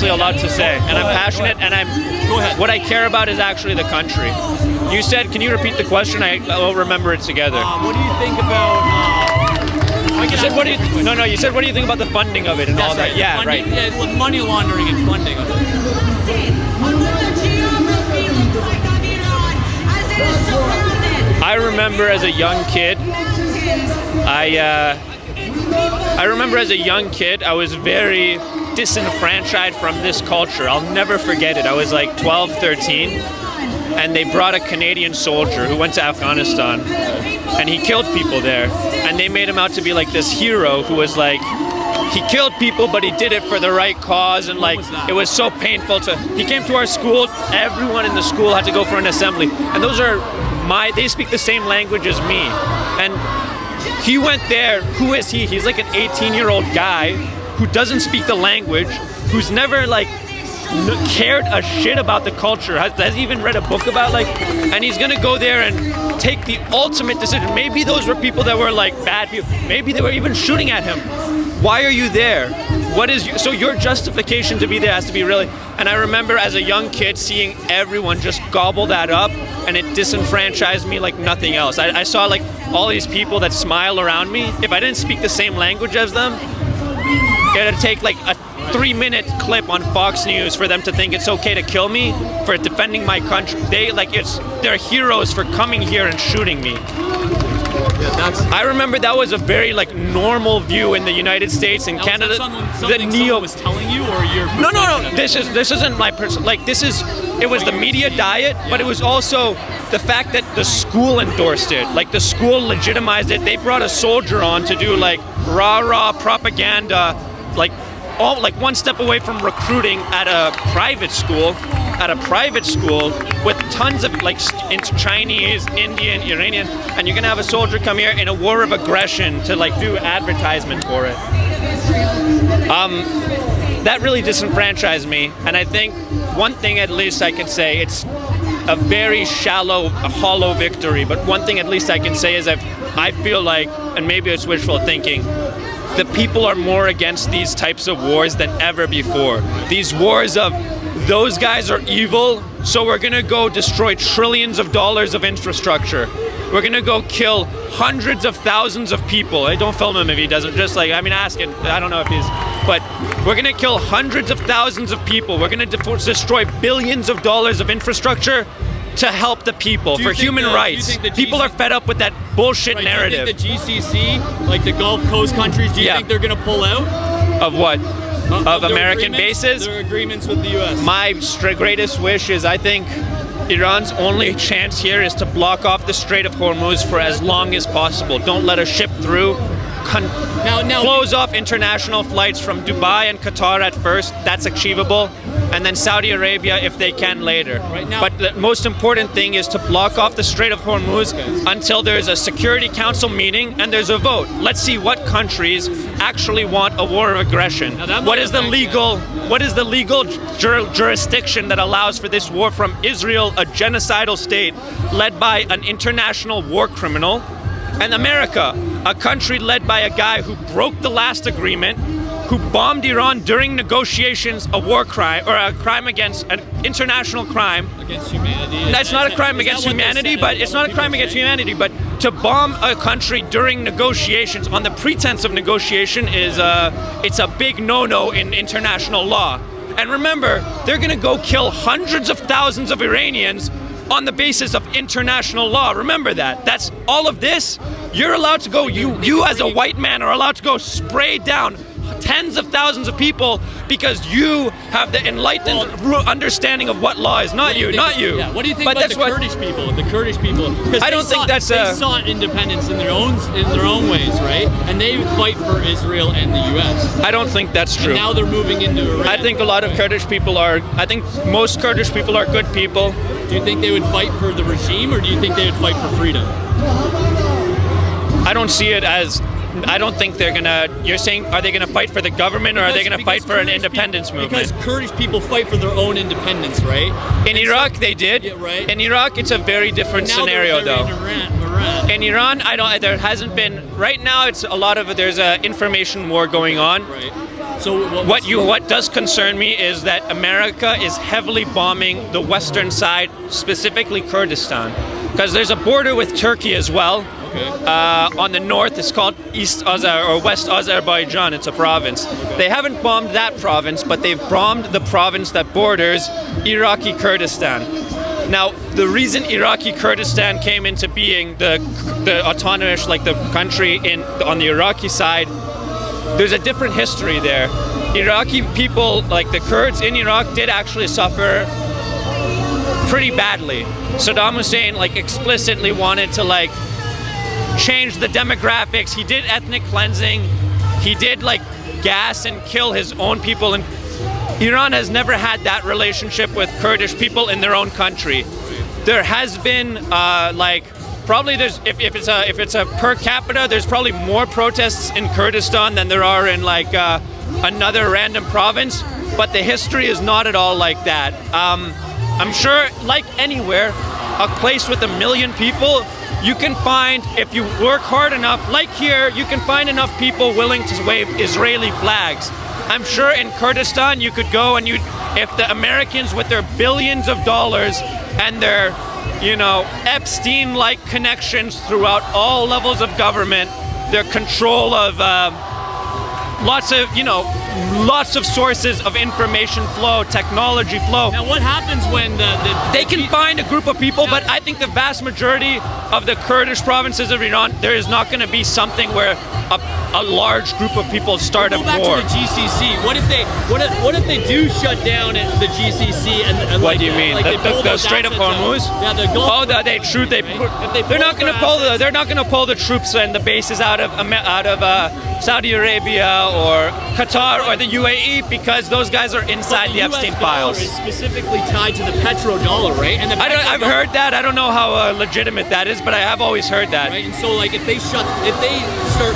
obviously a lot to say, and I'm passionate, and Go ahead. what I care about is actually the country. You said, can you repeat the question? I'll remember it together. What do you think about? You said, what do you? No, you said, what do you think about the funding of it and all that? Right. Yeah, funding, right. Yeah, money laundering and funding of it. I remember as a young kid, I remember as a young kid, I was very disenfranchised from this culture. I'll never forget it. I was like 12, 13, and they brought a Canadian soldier who went to Afghanistan, and he killed people there. And they made him out to be like this hero who was like, he killed people, but he did it for the right cause, and like, it was so painful to, he came to our school, everyone in the school had to go for an assembly. And those are they speak the same language as me. And he went there, who is he? He's like an 18-year-old guy who doesn't speak the language, who's never like cared a shit about the culture, has even read a book about like, and he's gonna go there and take the ultimate decision. Maybe those were people that were like bad people. Maybe they were even shooting at him. Why are you there? So your justification to be there has to be really, and I remember as a young kid seeing everyone just gobble that up, and it disenfranchised me like nothing else. I saw like all these people that smile around me. If I didn't speak the same language as them, it'd take like a 3-minute clip on Fox News for them to think it's okay to kill me for defending my country. They're heroes for coming here and shooting me. I remember that was a very like normal view in the United States and Canada. Someone was telling you, or your no. This isn't my person. Like it was the media diet, but it was also the fact that the school endorsed it. Like the school legitimized it. They brought a soldier on to do like rah propaganda, like one step away from recruiting at a private school. With tons of like Chinese, Indian, Iranian, and you're gonna have a soldier come here in a war of aggression to like do advertisement for it. That really disenfranchised me, and I think one thing at least I can say, it's a very shallow, hollow victory, but one thing at least I can say is I feel like, and maybe it's wishful thinking, the people are more against these types of wars than ever before. These wars of those guys are evil, so we're gonna go destroy trillions of dollars of infrastructure. We're gonna go kill hundreds of thousands of people. Hey, don't film him if he doesn't, just like, ask it, I don't know if he's, but we're gonna kill hundreds of thousands of people. We're gonna destroy billions of dollars of infrastructure to help the people, for human rights. People are fed up with that bullshit narrative. Do you think the GCC, like the Gulf Coast countries, do you think they're gonna pull out? Of what? Of American bases? Their agreements with the US. My greatest wish is, I think Iran's only chance here is to block off the Strait of Hormuz for as long as possible. Don't let a ship through. Close off international flights from Dubai and Qatar at first. That's achievable. And then Saudi Arabia if they can later. But the most important thing is to block off the Strait of Hormuz until there's a Security Council meeting and there's a vote. Let's see what countries actually want a war of aggression. What is the legal jurisdiction that allows for this war from Israel, a genocidal state led by an international war criminal, and America, a country led by a guy who broke the last agreement, who bombed Iran during negotiations, a war crime, or a crime against an international crime. Against humanity. That's not a crime against humanity, but it's not a crime against humanity, but to bomb a country during negotiations on the pretense of negotiation is, it's a big no-no in international law. And remember, they're gonna go kill hundreds of thousands of Iranians on the basis of international law. Remember that. That's all of this. You're allowed to go, you as a white man are allowed to go spray down tens of thousands of people because you have the enlightened understanding of what law is. Not you. Yeah. What do you think about the Kurdish people? The Kurdish people. I don't think that's they sought independence in their own ways, right? And they fight for Israel and the U.S. I don't think that's true. And now they're moving into Iran. I think a lot of Kurdish people are. I think most Kurdish people are good people. Do you think they would fight for the regime, or do you think they would fight for freedom? I don't see it as. I don't think they're gonna. You're saying, are they gonna fight for the government, or are they gonna fight for an independence movement? Because Kurdish people fight for their own independence, right? In Iraq, they did. Yeah, right. In Iraq, it's a very different scenario, though. In Iran, There hasn't been. Right now, it's a lot of. There's a information war going on. Right. So what does concern me is that America is heavily bombing the western side, specifically Kurdistan, because there's a border with Turkey as well. Okay. On the north, it's called East or West Azerbaijan. It's a province. They haven't bombed that province, but they've bombed the province that borders Iraqi Kurdistan. Now, the reason Iraqi Kurdistan came into being, the autonomous, like the country on the Iraqi side, there's a different history there. Iraqi people, like the Kurds in Iraq, did actually suffer pretty badly. Saddam Hussein, like, explicitly wanted to, like, change the demographics. He did ethnic cleansing. He did, like, gas and kill his own people. And Iran has never had that relationship with Kurdish people in their own country. There has been, probably there's if it's a per capita, there's probably more protests in Kurdistan than there are in like another random province. But the history is not at all like that. I'm sure, like anywhere, a place with 1 million people, you can find, if you work hard enough, like here, you can find enough people willing to wave Israeli flags. I'm sure in Kurdistan you could go and if the Americans with their billions of dollars and their, Epstein-like connections throughout all levels of government, their control of lots of sources of information flow, technology flow. Now, what happens when they can find a group of people, but I think the vast majority of the Kurdish provinces of Iran, there is not going to be something where a large group of people start a war. Go back to the GCC. What if they do shut down the GCC and what do you mean? Like the Strait of Hormuz? Yeah, the Gulf. Oh, they're not going to pull the troops and the bases out of Saudi Arabia or Qatar or the UAE because those guys are inside the Epstein files. Is specifically tied to the petrodollar, right? And I've heard that. I don't know how legitimate that is, but I have always heard that. Right, and so like if they start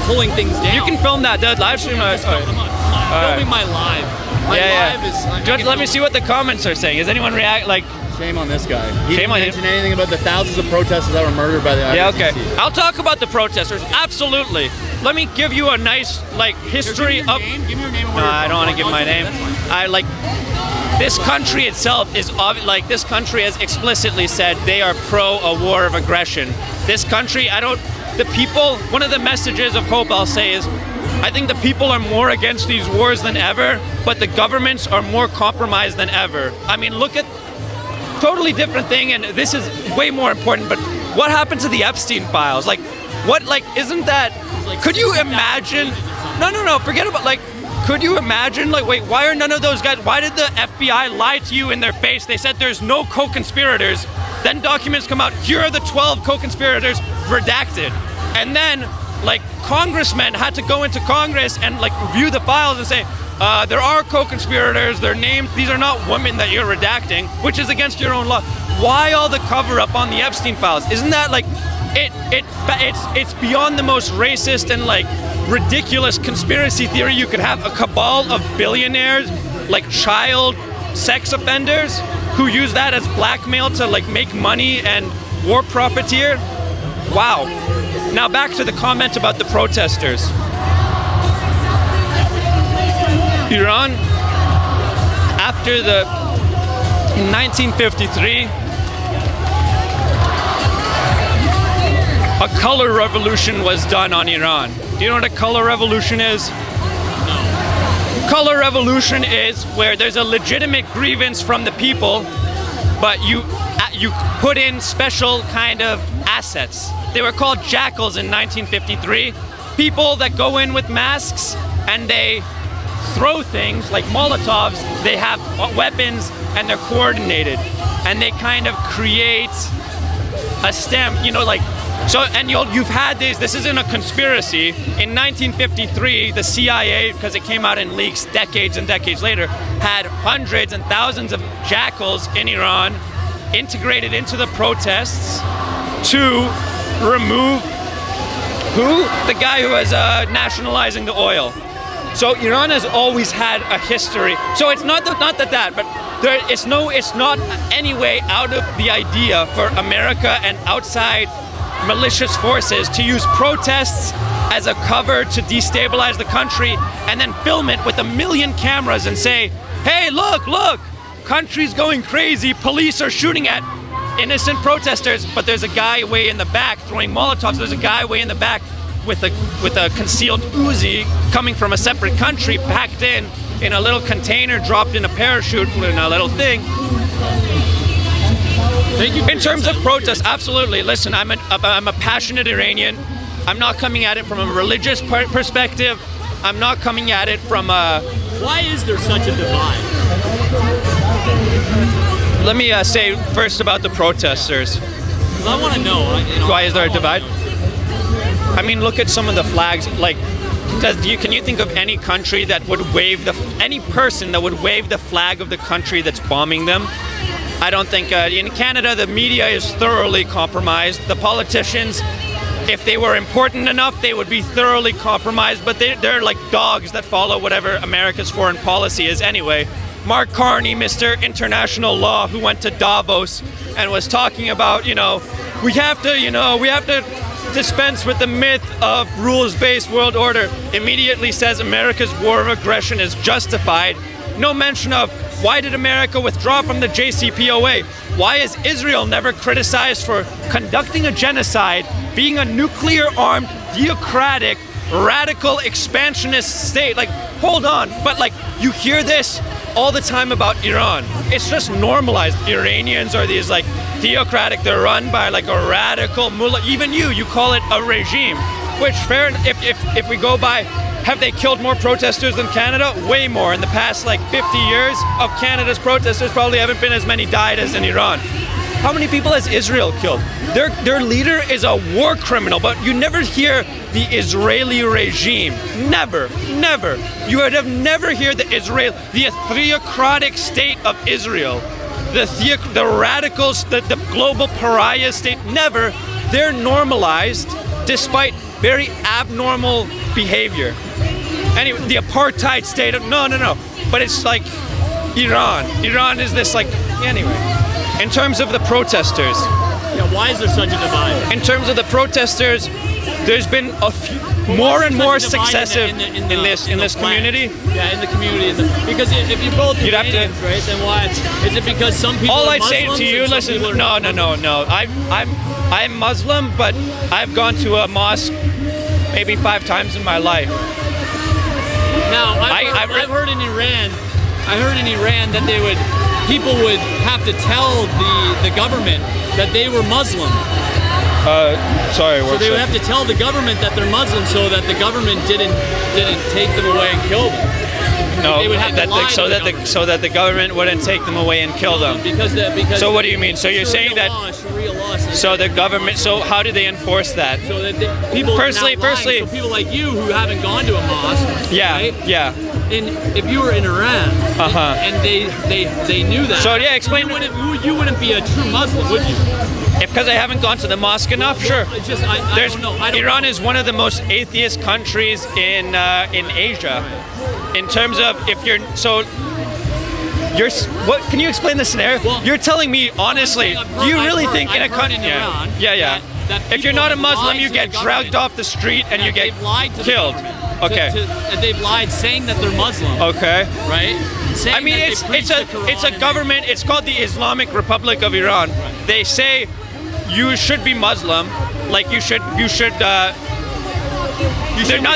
pulling things down, you can film that. The live stream. I'm filming my live. My live is. Let me see what the comments are saying. Is anyone react like? Shame on this guy. He Shame didn't mention anything about the thousands of protesters that were murdered by the IRGC. Yeah, okay. I'll talk about the protesters. Absolutely. Let me give you a nice history of. Give me your name. No, I don't want to give my name. I like. This country itself is this country has explicitly said they are pro a war of aggression. This country, the people, one of the messages of hope I'll say is, I think the people are more against these wars than ever, but the governments are more compromised than ever. I mean, look at, totally different thing, and this is way more important, but what happened to the Epstein files? Isn't that, could you imagine, no, forget about, could you imagine, wait, why are none of those guys, why did the FBI lie to you in their face? They said there's no co-conspirators. Then documents come out, here are the 12 co-conspirators redacted. And then, congressmen had to go into Congress and, review the files and say, there are co-conspirators, they're named, these are not women that you're redacting, which is against your own law. Why all the cover-up on the Epstein files? Isn't that, it's beyond the most racist and, ridiculous conspiracy theory you could have, a cabal of billionaires, child sex offenders, who use that as blackmail to, make money and war profiteer? Wow. Now back to the comment about the protesters. Iran, in 1953, a color revolution was done on Iran. Do you know what a color revolution is? No. Color revolution is where there's a legitimate grievance from the people, but you put in special kind of assets. They were called jackals in 1953. People that go in with masks and they throw things like Molotovs. They have weapons and they're coordinated, and they kind of create a stem, so, and you've had this isn't a conspiracy. In 1953, the CIA, because it came out in leaks decades and decades later, had hundreds and thousands of jackals in Iran integrated into the protests to remove the guy who was nationalizing the oil. So Iran has always had a history. So it's not that, but it's not any way out of the idea for America and outside malicious forces to use protests as a cover to destabilize the country, and then film it with 1 million cameras and say, hey, look, country's going crazy, police are shooting at innocent protesters, but there's a guy way in the back throwing Molotovs, there's a guy way in the back with a concealed Uzi coming from a separate country, packed in a little container, dropped in a parachute in a little thing. Thank you. In terms of protests, absolutely. Listen, I'm a passionate Iranian. I'm not coming at it from a religious perspective. I'm not coming at it from a... Why is there such a divide? Let me say first about the protesters. I want to know. Why is there a divide? I mean, look at some of the flags. Like, can you think of any country that would wave any person that would wave the flag of the country that's bombing them? I don't think in Canada the media is thoroughly compromised. The politicians, if they were important enough, they would be thoroughly compromised. But they're like dogs that follow whatever America's foreign policy is anyway. Mark Carney, Mr. International Law, who went to Davos and was talking about, we have to dispense with the myth of rules-based world order, immediately says America's war of aggression is justified. No mention of why did America withdraw from the JCPOA? Why is Israel never criticized for conducting a genocide, being a nuclear-armed, theocratic, radical, expansionist state? Like, hold on, but you hear this all the time about Iran. It's just normalized. Iranians are these theocratic, they're run by a radical mullah. Even you call it a regime, which fair, if we go by, have they killed more protesters than Canada? Way more. In the past 50 years of Canada's protesters, probably haven't been as many died as in Iran. How many people has Israel killed? Their leader is a war criminal, but you never hear the Israeli regime. Never. You would have never heard the theocratic state of Israel. The radicals, the global pariah state, never. They're normalized despite very abnormal behavior. Anyway, the apartheid state of, no. But it's Iran. Iran is this anyway. In terms of the protesters. Yeah, why is there such a divide? In terms of the protesters, there's been a few, more and more successive in this community. Yeah, in the community. Because if you're both Iranians, right, then why? Is it because some people all are I'd say Muslims to you, listen, no. I'm Muslim, but I've gone to a mosque maybe 5 times in my life. Now, I've heard in Iran that people would have to tell the government that they were Muslim. Sorry. So they would have to tell the government that they're Muslim, so that the government didn't take them away and kill them. No, they would have to lie so that the government wouldn't take them away and kill them. Because so what do you mean? So you're saying that? Sharia law says so the government. So how do they enforce that? So that people firstly, so people like you who haven't gone to a mosque. Yeah, right? yeah. And if you were in Iran, and they knew that. So yeah, explain. You wouldn't be a true Muslim, would you? Because I haven't gone to the mosque enough, sure. I don't know. Iran is one of the most atheist countries in Asia. In terms of what can you explain the scenario? Well, you're telling me honestly, do you really think in a country? Yeah. If you're not a Muslim, you get dragged off the street and you get killed. Okay. They've lied, saying that they're Muslim. Okay. Right. I mean, it's a government. It's called the Islamic Republic of Iran. Right. They say you should be Muslim. You should.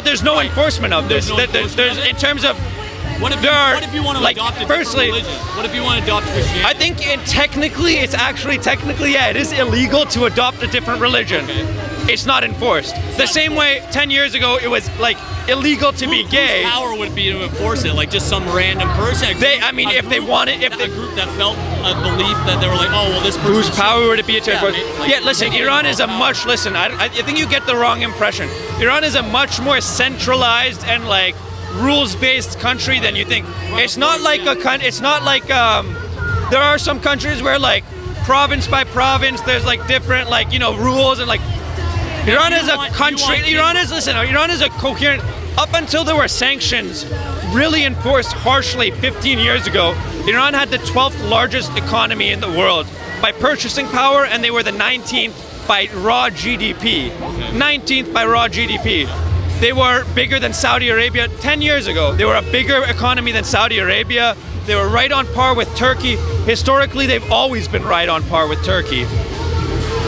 There's no enforcement of this. There's in terms of. What if you want to adopt a different religion? What if you want to adopt Christianity? I think technically, it is illegal to adopt a different religion. Okay. It's not enforced. The same way 10 years ago it was illegal to be gay. Whose power would be to enforce it? Just some random person? If they wanted, a group that felt a belief that they were this person. Whose power would it be to enforce? Listen, Iran is listen, I think you get the wrong impression. Iran is a much more centralized and rules-based country than you think. It's not there are some countries where province by province there's different rules and Iran is a country. Iran is a coherent. Up until there were sanctions really enforced harshly 15 years ago, Iran had the 12th largest economy in the world by purchasing power, and they were the 19th by raw GDP. 19th by raw GDP. They were bigger than Saudi Arabia 10 years ago. They were a bigger economy than Saudi Arabia. They were right on par with Turkey. Historically, they've always been right on par with Turkey.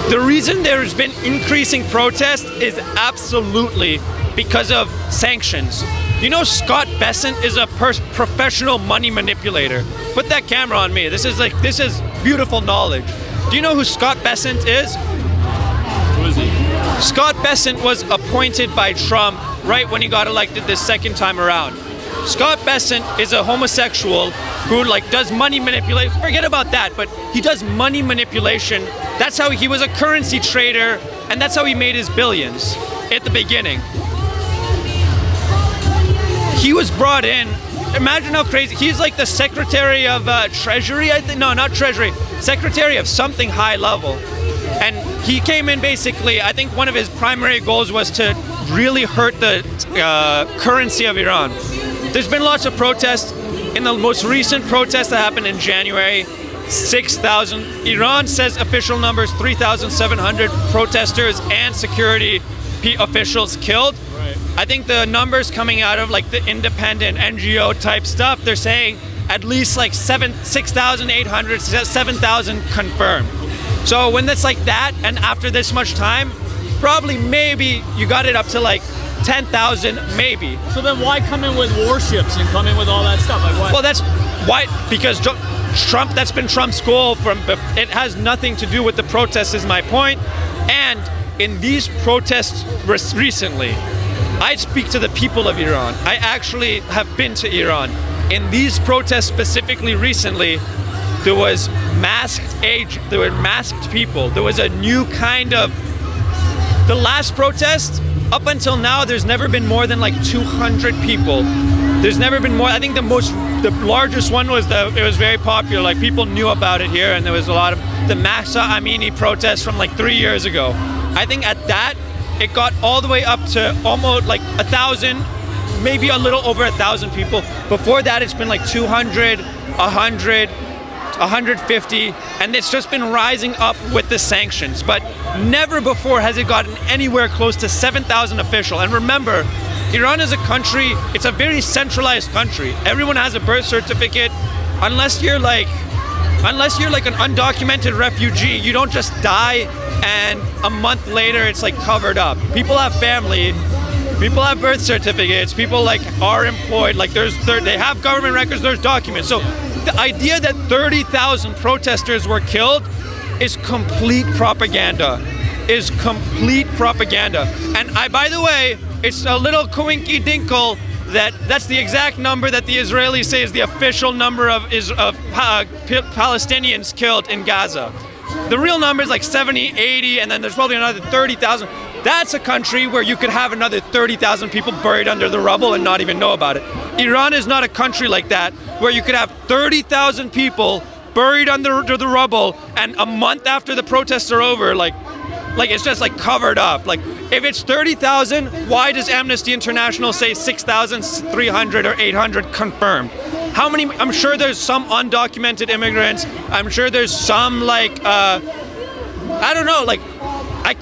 The reason there's been increasing protest is absolutely because of sanctions. You know, Scott Bessent is a professional money manipulator. Put that camera on me. This is beautiful knowledge. Do you know who Scott Bessent is? Who is he? Scott Bessent was appointed by Trump right when he got elected this second time around. Scott Bessent is a homosexual who does money manipulation. Forget about that, but he does money manipulation. That's how he was a currency trader, and that's how he made his billions at the beginning. He was brought in. Imagine how crazy. He's like the Secretary of Treasury, I think. No, not Treasury. Secretary of something high level. And he came in basically, I think one of his primary goals was to really hurt the currency of Iran. There's been lots of protests. In the most recent protest that happened in January, 6,000, Iran says official numbers, 3,700 protesters and security officials killed. Right. I think the numbers coming out of the independent NGO type stuff, they're saying at least 6,800, 7,000 confirmed. So when it's like that, and after this much time, probably maybe you got it up to 10,000 maybe. So then why come in with warships and come in with all that stuff? What? Well, that's why, because Trump, that's been Trump's goal it has nothing to do with the protests is my point. And in these protests recently, I speak to the people of Iran. I actually have been to Iran. In these protests specifically recently, there were masked people. There was a new kind of, the last protest, up until now, there's never been more than 200 people. There's never been more. I think the largest one was it was very popular. People knew about it here, and there was a lot of the Mahsa Amini protests from 3 years ago. I think at that, it got all the way up to almost 1,000, maybe a little over 1,000 people. Before that, it's been 200, 100, 150, and it's just been rising up with the sanctions. But never before has it gotten anywhere close to 7,000 official. And remember, Iran is a country, it's a very centralized country. Everyone has a birth certificate. Unless you're an undocumented refugee, you don't just die and a month later it's covered up. People have family, people have birth certificates, people are employed, they have government records, there's documents. So the idea that 30,000 protesters were killed is complete propaganda. And by the way, it's a little coinky dinkle that's the exact number that the Israelis say is the official number of Palestinians killed in Gaza. The real number is 70, 80, and then there's probably another 30,000. That's a country where you could have another 30,000 people buried under the rubble and not even know about it. Iran is not a country like that, where you could have 30,000 people buried under the rubble, and a month after the protests are over, it's just covered up. If it's 30,000, why does Amnesty International say 6,300 or 800 confirmed? How many? I'm sure there's some undocumented immigrants. I'm sure there's some I don't know.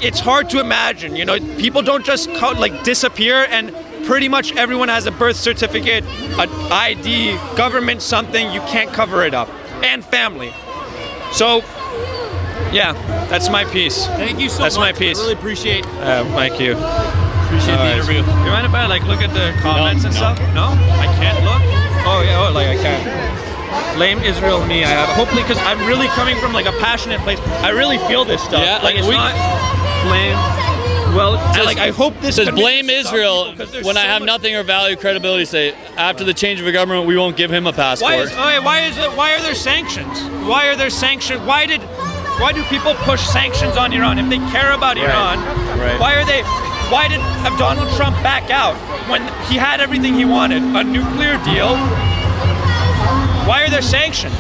It's hard to imagine. People don't just disappear, and pretty much everyone has a birth certificate, an ID, government something. You can't cover it up, and family. So, yeah, that's my piece. Thank you so much. That's my piece. I really appreciate. Thank you. Appreciate the interview. You mind if I look at the comments and stuff? No, I can't look. Oh yeah, I can't. Blame Israel, me. I have hopefully because I'm really coming from a passionate place. I really feel this stuff. Yeah, it's not blame. Well, I hope this says blame Israel when I have nothing or value credibility. Say after the change of the government, we won't give him a passport. Why are there sanctions? Why are there sanctions? Why do people push sanctions on Iran if they care about Iran? Right. Why did Donald Trump back out when he had everything he wanted? A nuclear deal. Why are there sanctions?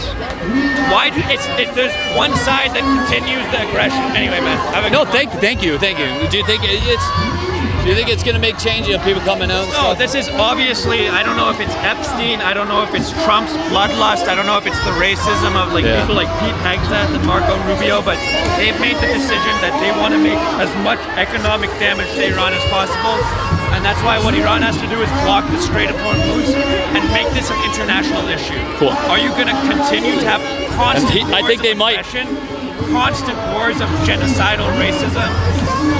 There's one side that continues the aggression. Anyway, man. Thank you. Dude, Do you think it's going to make change of people coming out? No, this is obviously, I don't know if it's Epstein, I don't know if it's Trump's bloodlust, I don't know if it's the racism of like people like Pete Hegseth and Marco Rubio, but they've made the decision that they want to make as much economic damage to Iran as possible. And that's why what Iran has to do is block the Strait of Hormuz and make this an international issue. Cool. Are you going to continue to have constant I think they might. Constant wars of genocidal racism,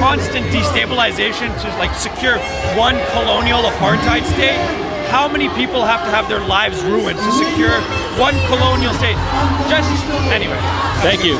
constant destabilization to like secure one colonial apartheid state? How many people have to have their lives ruined to secure one colonial state? Just anyway. Thank you.